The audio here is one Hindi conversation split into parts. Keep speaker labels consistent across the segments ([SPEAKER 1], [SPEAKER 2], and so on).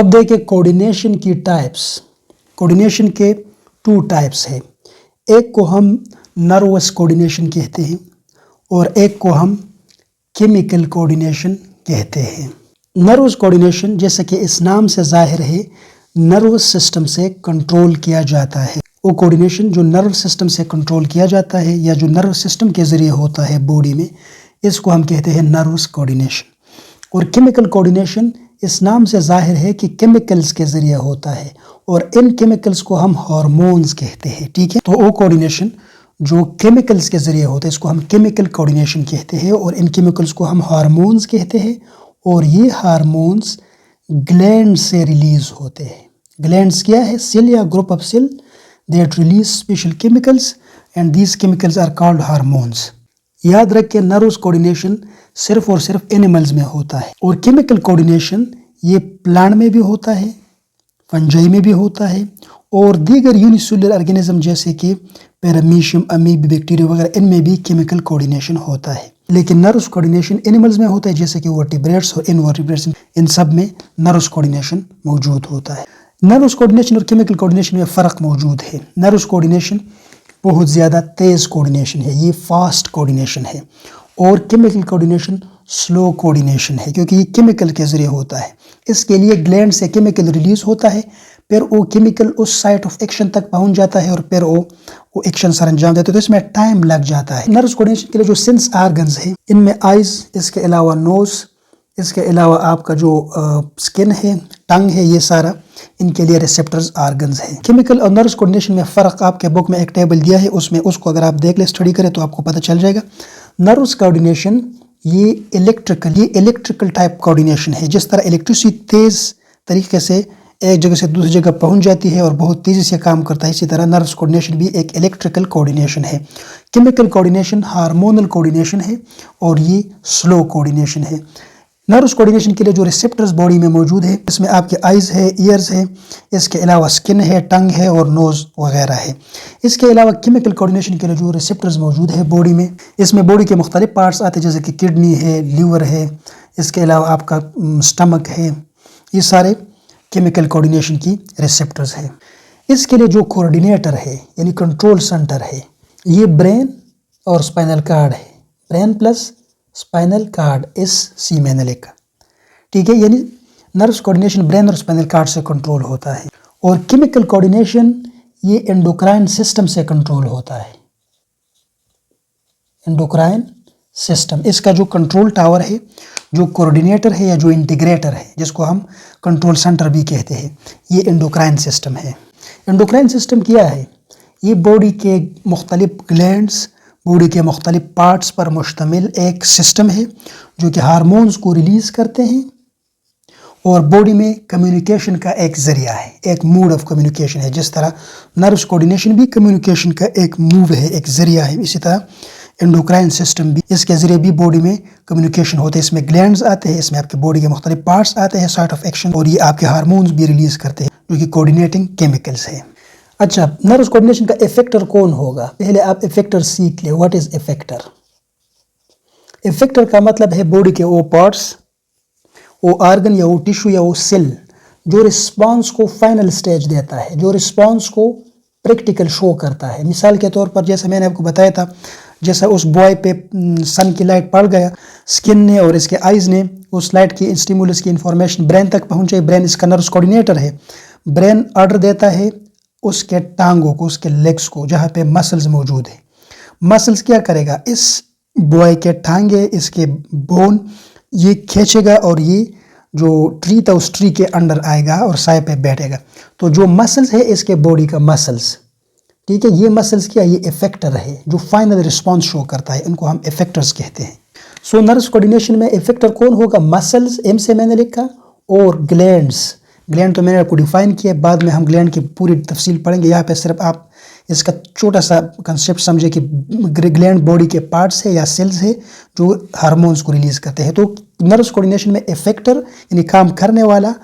[SPEAKER 1] अब देखिए कोऑर्डिनेशन की टाइप्स। कोऑर्डिनेशन के 2 टाइप्स है। एक को हम नर्वस कोऑर्डिनेशन कहते हैं और एक को हम केमिकल कोऑर्डिनेशन कहते हैं। नर्वस कोऑर्डिनेशन जैसे कि इस नाम से जाहिर है नर्वस सिस्टम से कंट्रोल किया जाता है। वो कोऑर्डिनेशन जो नर्वस सिस्टम से कंट्रोल किया जाता है या जो नर्वस सिस्टम के ज़रिए होता है बॉडी में, इसको हम कहते हैं नर्वस कोऑर्डिनेशन। और केमिकल कोऑर्डिनेशन इस नाम से जाहिर है कि केमिकल्स के ज़रिए होता है और इन केमिकल्स को हम हार्मोन्स कहते हैं। ठीक है, तो वो कोऑर्डिनेशन जो केमिकल्स के ज़रिए होता है इसको हम केमिकल कोऑर्डिनेशन कहते हैं और इन केमिकल्स को हम हार्मोन्स कहते हैं और ये हार्मोन्स ग्लैंड से रिलीज होते हैं। ग्लैंड्स क्या है? सेल या group of cell that release special chemicals and these chemicals are called hormones. याद रखें नर्वस कोऑर्डिनेशन सिर्फ और सिर्फ एनिमल्स में होता है और केमिकल कोऑर्डिनेशन ये प्लांट में भी होता है, फंजाई में भी होता है और दीगर यूनिसेलुलर ऑर्गेनिज्म जैसे कि पैरामीशियम, अमीब, बैक्टीरिया वगैरह इनमें भी केमिकल कोऑर्डिनेशन होता है। लेकिन नर्वस कोऑर्डिनेशन एनिमल्स में होता है जैसे कि वर्टिब्रेट्स और इनवर्टिब्रेट्स, इन सब में नर्वस कोऑर्डिनेशन मौजूद होता है। नर्वस कोऑर्डिनेशन और केमिकल कोऑर्डिनेशन में फ़र्क मौजूद है। नर्वस कोऑर्डिनेशन बहुत ज़्यादा तेज़ कोऑर्डिनेशन है, ये फास्ट कोऑर्डिनेशन है और केमिकल कोऑर्डिनेशन स्लो कोऑर्डिनेशन है क्योंकि ये केमिकल के ज़रिए होता है। इसके लिए ग्लैंड से केमिकल रिलीज होता है, फिर वो केमिकल उस साइट ऑफ एक्शन तक पहुंच जाता है और फिर वो एक्शन सर अंजाम देते हैं, तो इसमें टाइम लग जाता है। नर्वस कोऑर्डिनेशन के लिए जो सेंस ऑर्गन्स है इनमें आइज़, इसके अलावा नोज़, इसके अलावा आपका जो स्किन है, टंग है, ये सारा इनके लिए रिसेप्टर्स ऑर्गन्स हैं। केमिकल और नर्वस कोऑर्डिनेशन में फ़र्क आपके बुक में एक टेबल दिया है, उसमें उसको अगर आप देख ले, स्टडी करें तो आपको पता चल जाएगा। नर्वस कोऑर्डिनेशन ये इलेक्ट्रिकल टाइप कोऑर्डिनेशन है। जिस तरह इलेक्ट्रिसिटी तेज़ तरीके से एक जगह से दूसरी जगह पहुंच जाती है और बहुत तेज़ी से काम करता है, इसी तरह नर्वस कोऑर्डिनेशन भी एक इलेक्ट्रिकल कोऑर्डिनेशन है। केमिकल कोऑर्डिनेशन हार्मोनल कोऑर्डिनेशन है और ये स्लो कोऑर्डिनेशन है। नर्वस कोऑर्डिनेशन के लिए जो रिसेप्टर्स बॉडी में मौजूद है इसमें आपके आइज़ है, ईयर्स है, इसके अलावा स्किन है, टंग है और नोज़ वगैरह है। इसके अलावा केमिकल कोऑर्डिनेशन के लिए जो रिसेप्टर्स मौजूद है बॉडी में, इसमें बॉडी के मुख्तलिफ पार्ट्स आते हैं जैसे कि किडनी है, लीवर है, इसके अलावा आपका स्टमक है, ये सारे केमिकल कोऑर्डिनेशन की रिसेप्टर्स है। इसके लिए जो कोऑर्डिनेटर है यानी कंट्रोल सेंटर है, ये ब्रेन और स्पाइनल कार्ड है। ब्रेन प्लस स्पाइनल कार्ड, इस सी मैंने लिखा। ठीक है, यानी नर्व्स कोऑर्डिनेशन ब्रेन और स्पाइनल कार्ड से कंट्रोल होता है और केमिकल कोऑर्डिनेशन ये एंडोक्राइन सिस्टम से कंट्रोल होता है। एंडोक्राइन सिस्टम, इसका जो कंट्रोल टावर है, जो कोऑर्डिनेटर है या जो इंटीग्रेटर है, जिसको हम कंट्रोल सेंटर भी कहते हैं, ये एंडोक्राइन सिस्टम है। एंडोक्राइन सिस्टम क्या है? ये बॉडी के मुख्तलिफ ग्लैंड्स, बॉडी के मुख्तलिफ पार्ट्स पर मुश्तमिल एक सिस्टम है जो कि हार्मोन्स को रिलीज़ करते हैं और बॉडी में कम्युनिकेशन का एक ज़रिया है, एक मोड ऑफ कम्युनिकेशन है। जिस तरह नर्व्स कोऑर्डिनेशन भी कम्युनिकेशन का एक मूव है, एक ज़रिया है, इसी तरह एंडोक्राइन सिस्टम भी, इसके ज़रिए भी बॉडी में कम्युनिकेशन होते हैं। इसमें ग्लैंड्स आते हैं, इसमें आपके बॉडी के मुख्तलिफ पार्ट्स आते हैं साइट ऑफ एक्शन और ये आपके हार्मोन्स भी रिलीज़ करते हैं जो कि कोऑर्डिनेटिंग केमिकल्स है। अच्छा, नर्व्स कोऑर्डिनेशन का इफेक्टर कौन होगा? पहले आप इफेक्टर सीख ले। What is effector? इफेक्टर का मतलब है बॉडी के वो पार्ट्स, वो आर्गन या वो टिश्यू या वो सेल जो रिस्पांस को फाइनल स्टेज देता है, जो रिस्पांस को प्रैक्टिकल शो करता है। मिसाल के तौर पर जैसे मैंने आपको बताया था, जैसा उस बॉय पे सन की लाइट पड़ गया, स्किन ने और इसके आइज़ ने उस लाइट की स्टिमुलस की इंफॉर्मेशन ब्रेन तक पहुंचे। ब्रेन इसका नर्व्स कोऑर्डिनेटर है। ब्रेन ऑर्डर देता है उसके टांगों को, उसके लेग्स को, जहाँ पे मसल्स मौजूद है। मसल्स क्या करेगा? इस बॉय के टांगे, इसके बोन ये खींचेगा और ये जो ट्री था उस ट्री के अंडर आएगा और साए पे बैठेगा। तो जो मसल्स है इसके बॉडी का मसल्स, ठीक है, ये मसल्स क्या? ये इफेक्टर है जो फाइनल रिस्पॉन्स शो करता है, इनको हम इफेक्टर्स कहते हैं। सो नर्व्स कोऑर्डिनेशन में इफेक्टर कौन होगा? मसल्स, एम से मैंने लिखा, और ग्लैंड्स। ग्लैंड तो मैंने आपको डिफाइन किया, बाद में हम ग्लैंड की पूरी तफसील पढ़ेंगे। यहाँ पे सिर्फ आप इसका छोटा सा कंसेप्ट समझे कि ग्लैंड बॉडी के पार्ट्स है या सेल्स है जो हार्मोन्स को रिलीज करते हैं। तो नर्व्स कोऑर्डिनेशन में इफेक्टर यानी काम करने वाला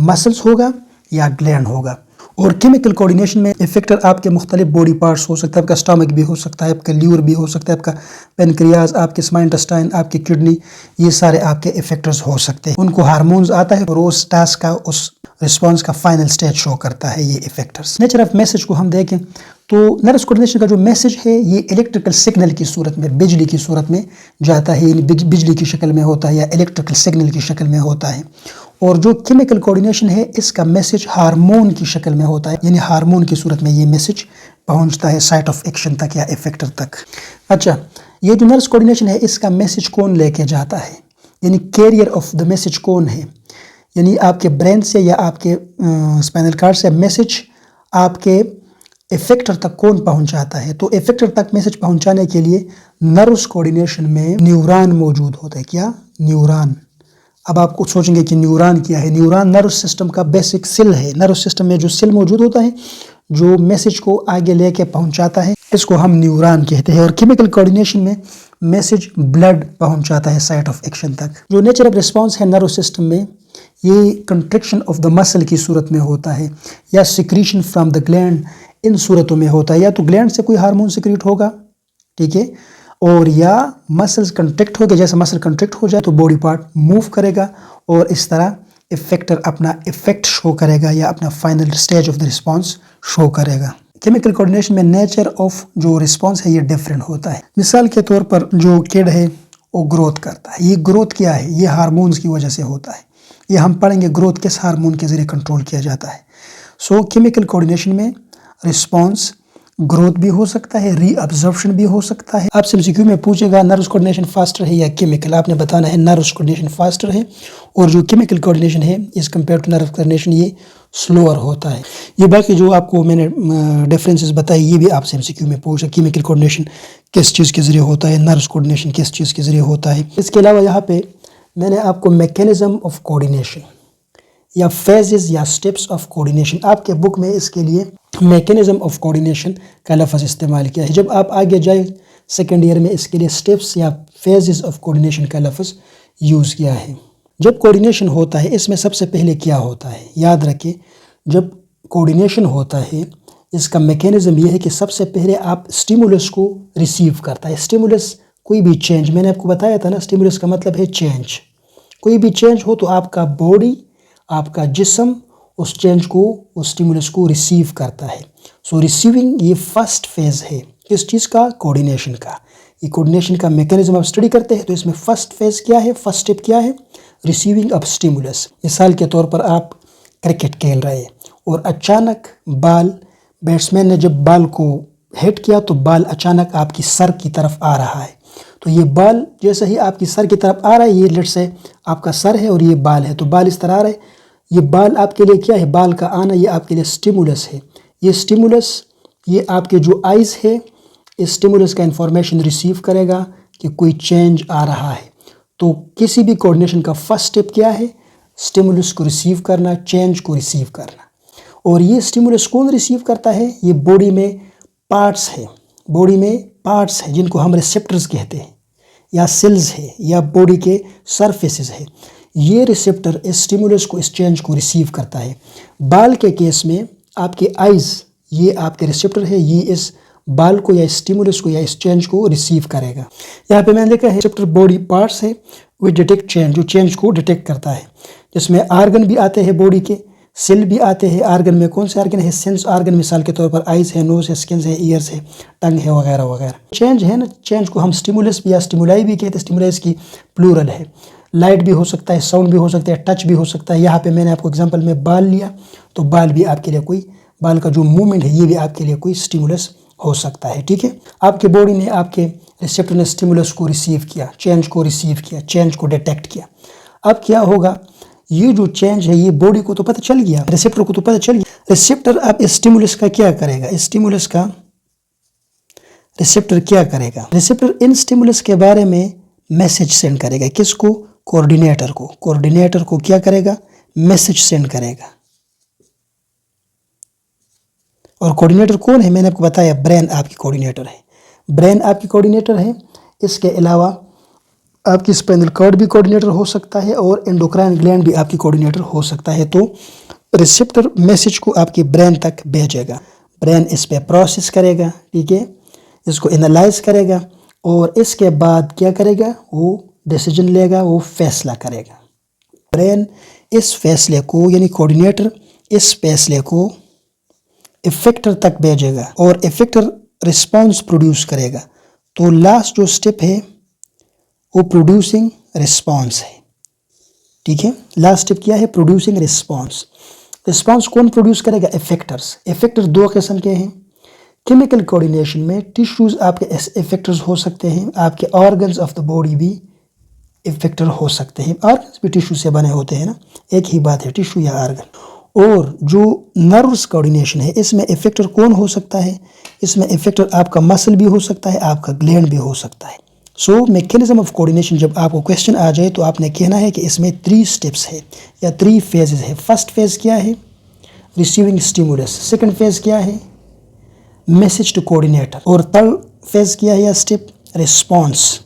[SPEAKER 1] मसल्स होगा या ग्लैंड होगा और केमिकल कोऑर्डिनेशन में इफेक्टर आपके मुख्तलिफ बॉडी पार्ट्स हो सकता है, आपका स्टमक भी हो सकता है, आपका लीवर भी हो सकता है, आपका पेनक्रियाज, आपके स्मॉल इंटेस्टाइन, आपकी किडनी, ये सारे आपके इफेक्टर्स हो सकते हैं। उनको हार्मोन्स आता है और उस टास्क का, उस रिस्पॉन्स का फाइनल स्टेज शो करता है ये इफेक्टर्स। नेचर ऑफ मैसेज को हम देखें तो नर्वस कोऑर्डिनेशन का जो मैसेज है ये इलेक्ट्रिकल सिग्नल की सूरत में, बिजली की सूरत में जाता है, बिजली की शक्ल में होता है या इलेक्ट्रिकल सिग्नल की शक्ल में होता है। और जो केमिकल कोऑर्डिनेशन है इसका मैसेज हार्मोन की शक्ल में होता है, यानी हार्मोन की सूरत में ये मैसेज पहुंचता है साइट ऑफ एक्शन तक या इफेक्टर तक। अच्छा, ये जो नर्वस कोऑर्डिनेशन है इसका मैसेज कौन लेके जाता है, यानी कैरियर ऑफ द मैसेज कौन है, यानी आपके ब्रेन से या आपके स्पाइनल कॉर्ड से मैसेज आपके इफेक्टर तक कौन पहुंचाता है। तो इफेक्टर तक मैसेज पहुंचाने के लिए नर्वस कोऑर्डिनेशन में न्यूरॉन मौजूद होता है। क्या? न्यूरॉन। अब आप कुछ सोचेंगे कि न्यूरॉन क्या है। न्यूरॉन नर्वस सिस्टम का बेसिक सेल है। नर्वस सिस्टम में जो सेल मौजूद होता है जो मैसेज को आगे लेके पहुंचाता है, इसको हम न्यूरॉन कहते हैं। और केमिकल कोऑर्डिनेशन में मैसेज ब्लड पहुंचाता है साइट ऑफ एक्शन तक। जो नेचर ऑफ रिस्पॉन्स है नर्वस सिस्टम में, ये कंट्रैक्शन ऑफ द मसल की सूरत में होता है या सिक्रीशन फ्रॉम द ग्लैंड, इन सूरतों में होता है। या तो ग्लैंड से कोई हार्मोन सिक्रीट होगा, ठीक है, और या मसल्स कंट्रैक्ट हो गए, जैसे मसल कंट्रैक्ट हो जाए तो बॉडी पार्ट मूव करेगा और इस तरह इफेक्टर अपना इफेक्ट शो करेगा या अपना final stage of the response show करेगा। केमिकल कोऑर्डिनेशन में नेचर ऑफ जो रिस्पॉन्स है ये डिफरेंट होता है। मिसाल के तौर पर जो किड है वो ग्रोथ करता है। ये ग्रोथ क्या है? ये हार्मोन्स की वजह से होता है। ये हम पढ़ेंगे ग्रोथ किस हार्मोन के जरिए कंट्रोल किया जाता है। सो केमिकल कोऑर्डिनेशन में रिस्पॉन्स ग्रोथ भी हो सकता है, रीअब्जॉर्प्शन भी हो सकता है। आपसे एमसीक्यू में पूछेगा नर्वस कोऑर्डिनेशन फास्टर है या केमिकल, आपने बताना है नर्वस कोऑर्डिनेशन फास्टर है और जो केमिकल कोऑर्डिनेशन है इस कंपेयर टू नर्वस कोऑर्डिनेशन ये स्लोअर होता है। ये बाकी जो आपको मैंने डिफरेंसेस बताई ये भी आपसे एमसीक्यू में पूछा, केमिकल कोऑर्डिनेशन किस चीज़ के जरिए होता है, नर्वस कोऑर्डिनेशन किस चीज़ के जरिए होता है। इसके अलावा यहाँ पे मैंने आपको मैकेनिज्म ऑफ कोऑर्डिनेशन या फेजेस या स्टेप्स ऑफ कोऑर्डिनेशन, आपके बुक में इसके लिए मैकेनिज्म ऑफ कोऑर्डिनेशन का लफ्ज़ इस्तेमाल किया है। जब आप आगे जाए सेकेंड ईयर में इसके लिए स्टेप्स या फेजेस ऑफ कोऑर्डिनेशन का लफ्ज़ यूज़ किया है। जब कोऑर्डिनेशन होता है इसमें सबसे पहले क्या होता है, याद रखें, जब कोऑर्डिनेशन होता है इसका मैकेनिज्म ये है कि सबसे पहले आप स्टिमुलस को रिसीव करता है। स्टिमुलस कोई भी चेंज, मैंने आपको बताया था ना, स्टिमुलस का मतलब है चेंज। कोई भी चेंज हो तो आपका बॉडी, आपका जिस्म उस चेंज को, उस स्टिमुलस को रिसीव करता है। सो रिसीविंग ये फर्स्ट फेज है किस चीज़ का? कोऑर्डिनेशन का। ये कोऑर्डिनेशन का मैकेनिज्म आप स्टडी करते हैं तो इसमें फर्स्ट फेज क्या है, फर्स्ट स्टेप क्या है? Receiving of stimulus. मिसाल के तौर पर आप क्रिकेट खेल रहे हैं और अचानक बाल, बैट्समैन ने जब बाल को हिट किया तो बाल अचानक आपकी सर की तरफ आ रहा है। तो ये बाल जैसे ही आपकी सर की तरफ आ रहा है, ये लेट से आपका सर है और ये बाल है, तो बाल इस तरह आ रहा है। ये बाल आपके लिए क्या है? बाल का आना ये आपके लिए स्टिमुलस है। ये स्टिमुलस ये आपके जो आइज़ है इस स्टिमुलस का इंफॉर्मेशन रिसीव करेगा कि कोई चेंज आ रहा है। तो किसी भी कोऑर्डिनेशन का फर्स्ट स्टेप क्या है? स्टिमुलस को रिसीव करना, चेंज को रिसीव करना। और ये स्टिमुलस कौन रिसीव करता है? ये बॉडी में पार्ट्स है, बॉडी में पार्ट्स हैं जिनको हम रिसेप्टर्स कहते हैं या सेल्स है या बॉडी के सरफेसेस है। ये रिसेप्टर इस स्टिमुलस को, इस चेंज को रिसीव करता है। बाल के केस में आपके आइज़ ये आपके रिसेप्टर है, ये इस बाल को या इस स्टिमुलस को या इस चेंज को रिसीव करेगा। यहाँ पे मैंने लिखा है रिसेप्टर बॉडी पार्ट्स है वो डिटेक्ट चेंज, जो चेंज को डिटेक्ट करता है। जिसमें आर्गन भी आते हैं बॉडी के, सेल भी आते हैं। आर्गन में कौन से आर्गन है? सेंस आर्गन, मिसाल के तौर पर आइज़ है, नोज है, स्किन है, ईयर्स है, टंग है, वगैरह वगैरह। चेंज है ना, चेंज को हम स्टिमुलस भी या स्टिमुलाई भी कहते हैं। स्टिमुलस की प्लूरल है। लाइट भी हो सकता है, साउंड भी हो सकता है, टच भी हो सकता है। यहाँ पे मैंने आपको एग्जांपल में बाल लिया तो बाल भी आपके लिए कोई, बाल का जो मूवमेंट है ये भी आपके लिए कोई स्टिमुलस हो सकता है, ठीक है। आपके बॉडी ने, आपके रिसेप्टर ने स्टिमुलस को रिसीव किया, चेंज को रिसीव किया, चेंज को डिटेक्ट किया। अब क्या होगा? ये जो चेंज है ये बॉडी को तो पता चल गया, रिसेप्टर को तो पता चल गया। रिसेप्टर अब स्टिमुलस का क्या करेगा? स्टिमुलस का रिसेप्टर क्या करेगा? रिसेप्टर इन स्टिमुलस के बारे में मैसेज सेंड करेगा। किसको? कोऑर्डिनेटर को। कोऑर्डिनेटर को क्या करेगा? मैसेज सेंड करेगा। और कोऑर्डिनेटर कौन है? मैंने आपको बताया ब्रेन आपकी कोऑर्डिनेटर है। ब्रेन आपकी कोऑर्डिनेटर है। इसके अलावा आपकी स्पाइनल कॉर्ड भी कोऑर्डिनेटर हो सकता है और एंडोक्राइन ग्लैंड भी आपकी कोऑर्डिनेटर हो सकता है। तो रिसेप्टर मैसेज को आपके ब्रेन तक भेजेगा, ब्रेन इस पे प्रोसेस करेगा, ठीक है, इसको एनालाइज करेगा और इसके बाद क्या करेगा, वो डिसीजन लेगा, वो फैसला करेगा। ब्रेन इस फैसले को यानी कोऑर्डिनेटर इस फैसले को इफेक्टर तक भेजेगा और इफेक्टर रिस्पॉन्स प्रोड्यूस करेगा। तो लास्ट जो स्टेप है वो प्रोड्यूसिंग रिस्पॉन्स है, ठीक है। लास्ट स्टेप क्या है, प्रोड्यूसिंग रिस्पॉन्स। रिस्पॉन्स कौन प्रोड्यूस करेगा, इफेक्टर्स। इफेक्टर दो किस्म के हैं। केमिकल कोऑर्डिनेशन में टिश्यूज आपके इफेक्टर्स हो सकते हैं, आपके ऑर्गन्स ऑफ द बॉडी भी इफेक्टर हो सकते हैं। ऑर्गन्स भी टिश्यू से बने होते हैं ना, एक ही बात है टिश्यू या ऑर्गन। और जो नर्व्स कोऑर्डिनेशन है इसमें इफेक्टर कौन हो सकता है, इसमें इफेक्टर आपका मसल भी हो सकता है, आपका ग्लैंड भी हो सकता है। सो मैकेनिज्म ऑफ कोऑर्डिनेशन जब आपको क्वेश्चन आ जाए तो आपने कहना है कि इसमें 3 स्टेप्स है या 3 फेजेस है। फर्स्ट फेज क्या है, रिसीविंग स्टिमुलस। सेकंड फेज क्या है, मैसेज टू कोऑर्डिनेटर। और थर्ड फेज क्या है या स्टेप, रिस्पॉन्स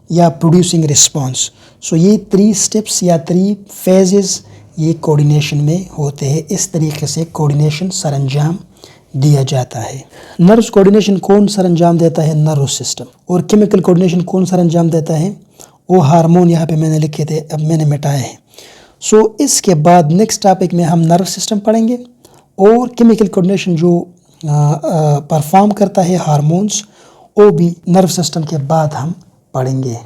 [SPEAKER 1] या प्रोड्यूसिंग रिस्पॉन्स। सो ये 3 स्टेप्स या 3 फेजेस ये कोऑर्डिनेशन में होते हैं। इस तरीके से कोऑर्डिनेशन सरंजाम दिया जाता है। नर्व्स कोऑर्डिनेशन कौन सरंजाम देता है, नर्व सिस्टम। और केमिकल कोऑर्डिनेशन कौन सरंजाम देता है, वो हार्मोन यहाँ पे मैंने लिखे थे, अब मैंने मिटाए हैं। सो इसके बाद नेक्स्ट टॉपिक में हम नर्व सिस्टम पढ़ेंगे और केमिकल कोऑर्डिनेशन जो परफॉर्म करता है हार्मोन्स, वो भी नर्व सिस्टम के बाद हम पढ़ेंगे।